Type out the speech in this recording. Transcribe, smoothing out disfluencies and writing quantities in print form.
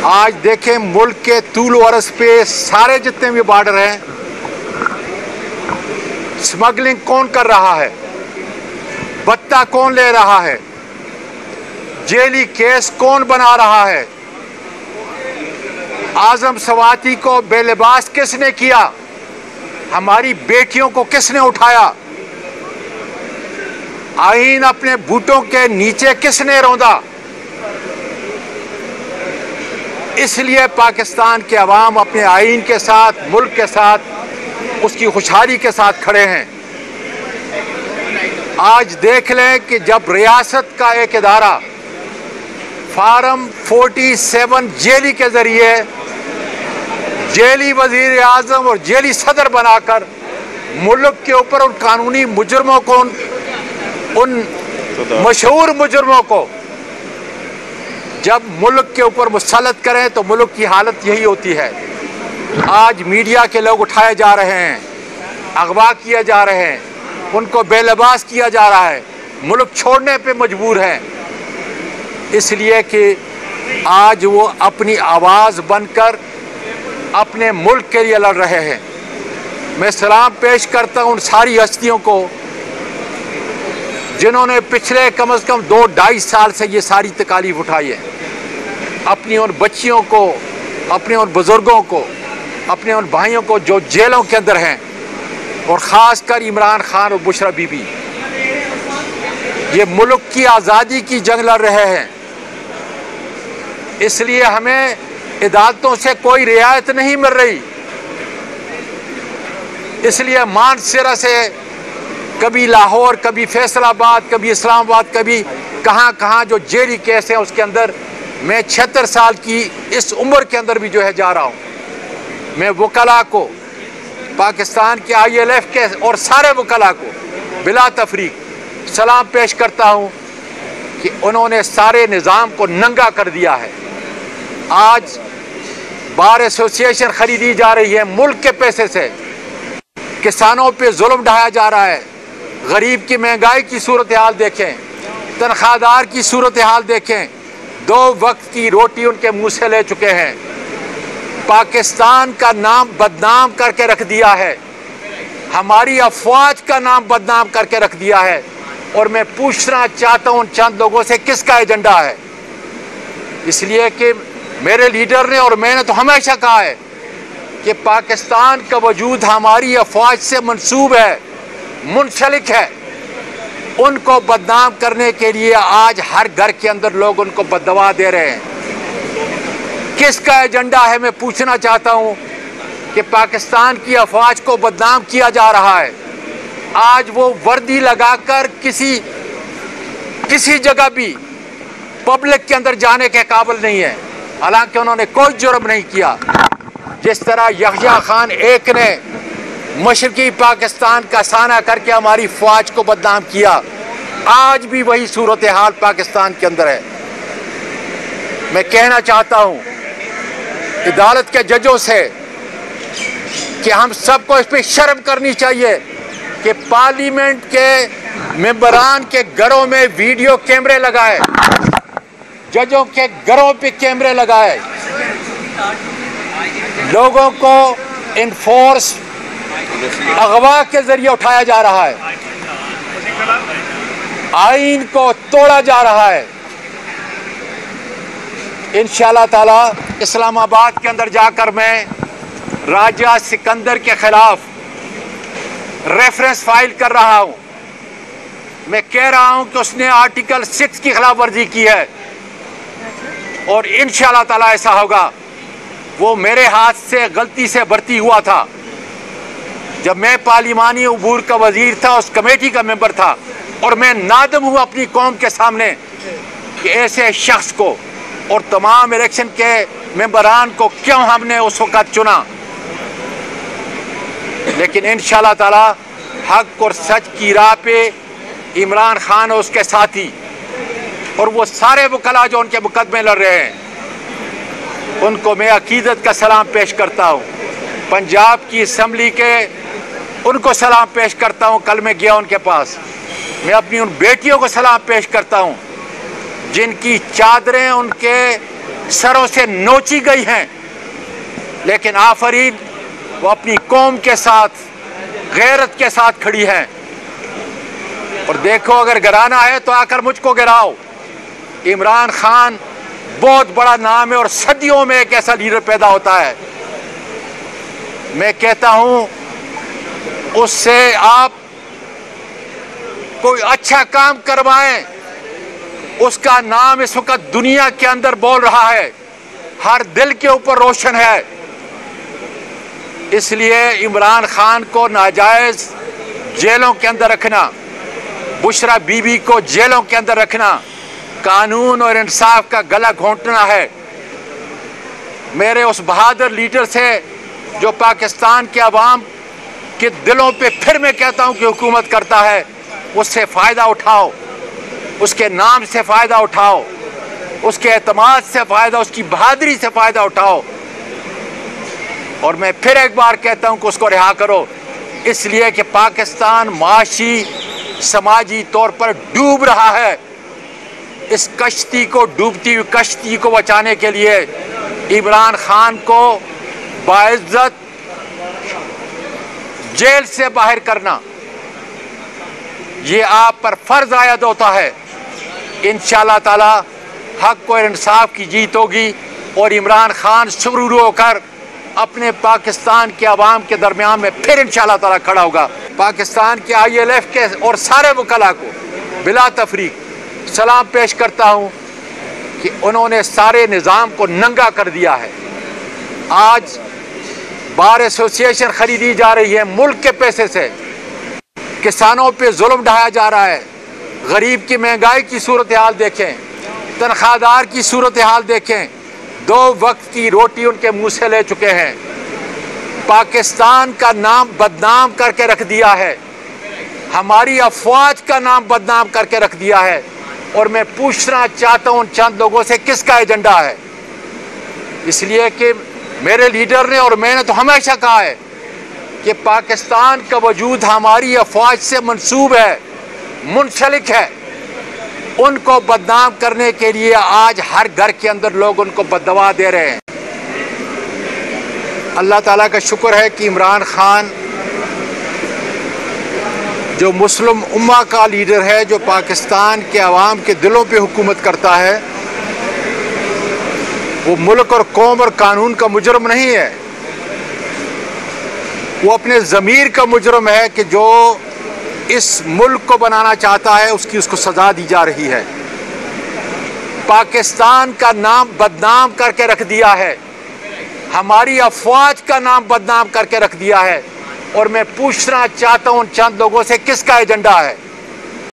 आज देखें मुल्क के तूल व अर्ज़ पे सारे जितने भी बॉर्डर हैं, स्मगलिंग कौन कर रहा है, बत्ता कौन ले रहा है, जेली केस कौन बना रहा है, आजम सवाती को बेलिबास किसने किया, हमारी बेटियों को किसने उठाया, आईन अपने बूटों के नीचे किसने रौंदा। इसलिए पाकिस्तान के अवाम अपने आईन के साथ, मुल्क के साथ, उसकी खुशहाली के साथ खड़े हैं। आज देख लें कि जब रियासत का एक इदारा फार्म 47 जेली के जरिए जेली वजीर आजम और जेली सदर बनाकर मुल्क के ऊपर उन कानूनी मुजरमों को, उन मशहूर मुजरमों को जब मुल्क के ऊपर मुसल्लत करें तो मुल्क की हालत यही होती है। आज मीडिया के लोग उठाए जा रहे हैं, अगवा किए जा रहे हैं, उनको बेलिबास किया जा रहा है, मुल्क छोड़ने पे मजबूर हैं, इसलिए कि आज वो अपनी आवाज़ बनकर अपने मुल्क के लिए लड़ रहे हैं। मैं सलाम पेश करता हूँ उन सारी हस्तियों को जिन्होंने पिछले कम से कम 2-2.5 साल से ये सारी तकालीफ उठाई है, अपनी उन बच्चियों को, अपने उन बुज़ुर्गों को, अपने उन भाइयों को जो जेलों के अंदर हैं, और ख़ासकर इमरान खान और बुशरा बीबी, ये मुल्क की आज़ादी की जंग लड़ रहे हैं। इसलिए हमें अदालतों से कोई रियायत नहीं मिल रही, इसलिए मानसरा से कभी लाहौर, कभी फैसलाबाद, कभी इस्लामाबाद, कभी कहाँ कहाँ जो जेली केस है उसके अंदर मैं 76 साल की इस उम्र के अंदर भी जो है जा रहा हूँ। मैं वकला को, पाकिस्तान के ILF के और सारे वकला को बिला तफरीक सलाम पेश करता हूँ कि उन्होंने सारे निज़ाम को नंगा कर दिया है। आज बार एसोसिएशन ख़रीदी जा रही है मुल्क के पैसे से, किसानों पे जुल्म ढाया जा रहा है, गरीब की महंगाई की सूरत हाल देखें, तनख्वाहदार की सूरत हाल देखें, 2 वक्त की रोटी उनके मुंह से ले चुके हैं, पाकिस्तान का नाम बदनाम करके रख दिया है, हमारी अफवाज का नाम बदनाम करके रख दिया है। और मैं पूछना चाहता हूँ चंद लोगों से किसका एजेंडा है, इसलिए कि मेरे लीडर ने और मैंने तो हमेशा कहा है कि पाकिस्तान का वजूद हमारी अफवाज से मंसूब है, मुंसलिक है। उनको बदनाम करने के लिए आज हर घर के अंदर लोग उनको बददुआ दे रहे हैं। किसका एजेंडा है, मैं पूछना चाहता हूं कि पाकिस्तान की अफवाज को बदनाम किया जा रहा है। आज वो वर्दी लगाकर किसी जगह भी पब्लिक के अंदर जाने के काबिल नहीं है, हालांकि उन्होंने कोई जुर्म नहीं किया। जिस तरह यहया खान एक ने मशरकी पाकिस्तान का साना करके हमारी फौज को बदनाम किया, आज भी वही सूरत हाल पाकिस्तान के अंदर है। मैं कहना चाहता हूं अदालत के जजों से कि हम सबको इस पर शर्म करनी चाहिए कि पार्लियामेंट के मेंबरान के घरों में वीडियो कैमरे लगाए, जजों के घरों पे कैमरे लगाए, लोगों को इनफोर्स अगवा के जरिए उठाया जा रहा है, आईन को तोड़ा जा रहा है। इंशाअल्लाह ताला इस्लामाबाद के अंदर जाकर मैं राजा सिकंदर के खिलाफ रेफरेंस फाइल कर रहा हूं। मैं कह रहा हूं कि उसने आर्टिकल 6 की खिलाफ वर्जी की है और इंशाअल्लाह ताला ऐसा होगा। वो मेरे हाथ से गलती से भर्ती हुआ था जब मैं पार्लिमानी अबूर का वजीर था, उस कमेटी का मेंबर था, और मैं नादम हुआ अपनी कौम के सामने कि ऐसे शख्स को और तमाम इलेक्शन के मेंबरान को क्यों हमने उस वक़्त चुना। लेकिन इंशाअल्लाह ताला हक और सच की राह पे इमरान खान और उसके साथी और वो सारे वकला जो उनके मुकदमे लड़ रहे हैं, उनको मैं अकीदत का सलाम पेश करता हूँ। पंजाब की असम्बली के उनको सलाम पेश करता हूँ। कल मैं गया उनके पास, मैं अपनी उन बेटियों को सलाम पेश करता हूँ जिनकी चादरें उनके सरों से नोची गई हैं, लेकिन आफरीन वो अपनी कौम के साथ गैरत के साथ खड़ी है। और देखो, अगर गिराना है तो आकर मुझको गिराओ। इमरान खान बहुत बड़ा नाम है और सदियों में एक ऐसा लीडर पैदा होता है। मैं कहता हूं उससे आप कोई अच्छा काम करवाएं, उसका नाम इस वक्त दुनिया के अंदर बोल रहा है, हर दिल के ऊपर रोशन है। इसलिए इमरान खान को नाजायज जेलों के अंदर रखना, बुशरा बीबी को जेलों के अंदर रखना, कानून और इंसाफ का गला घोंटना है। मेरे उस बहादुर लीडर से जो पाकिस्तान के अवाम के दिलों पे फिर मैं कहता हूं कि हुकूमत करता है, उससे फ़ायदा उठाओ, उसके नाम से फ़ायदा उठाओ, उसके एतमाद से फ़ायदा, उसकी बहादुरी से फ़ायदा उठाओ। और मैं फिर एक बार कहता हूं कि उसको रिहा करो, इसलिए कि पाकिस्तान माशी समाजी तौर पर डूब रहा है। इस कश्ती को, डूबती हुई कश्ती को बचाने के लिए इमरान खान को बाइज्जत जेल से बाहर करना, ये आप पर फर्ज आयद होता है। इंशाअल्लाह ताला हक और इंसाफ की जीत होगी और इमरान खान सुरूर होकर अपने पाकिस्तान के अवाम के दरमियान में फिर इंशाअल्लाह ताला खड़ा होगा। पाकिस्तान के ILF के और सारे वकला को बिला तफरीक सलाम पेश करता हूँ कि उन्होंने सारे निज़ाम को नंगा कर दिया है। आज बार एसोसिएशन खरीदी जा रही है मुल्क के पैसे से, किसानों पे जुल्म ढाया जा रहा है, गरीब की महंगाई की सूरत हाल देखें, तनख्वाहदार की सूरत हाल देखें, 2 वक्त की रोटी उनके मुंह से ले चुके हैं। पाकिस्तान का नाम बदनाम करके रख दिया है, हमारी अफवाज का नाम बदनाम करके रख दिया है। और मैं पूछना चाहता हूं उन चंद लोगों से किसका एजेंडा है। इसलिए कि मेरे लीडर ने और मैंने तो हमेशा कहा है कि पाकिस्तान का वजूद हमारी अफवाज से मंसूब है, मुंसलिक है। उनको बदनाम करने के लिए आज हर घर के अंदर लोग उनको बददुआ दे रहे हैं। अल्लाह ताला का शुक्र है कि इमरान खान जो मुस्लिम उम्मा का लीडर है, जो पाकिस्तान के अवाम के दिलों पे हुकूमत करता है, वो मुल्क और कौम और कानून का मुजरम नहीं है, वो अपने ज़मीर का मुजरम है कि जो इस मुल्क को बनाना चाहता है उसको सज़ा दी जा रही है। पाकिस्तान का नाम बदनाम करके रख दिया है, हमारी अफवाज का नाम बदनाम करके रख दिया है। और मैं पूछना चाहता हूं उन चंद लोगों से किसका एजेंडा है।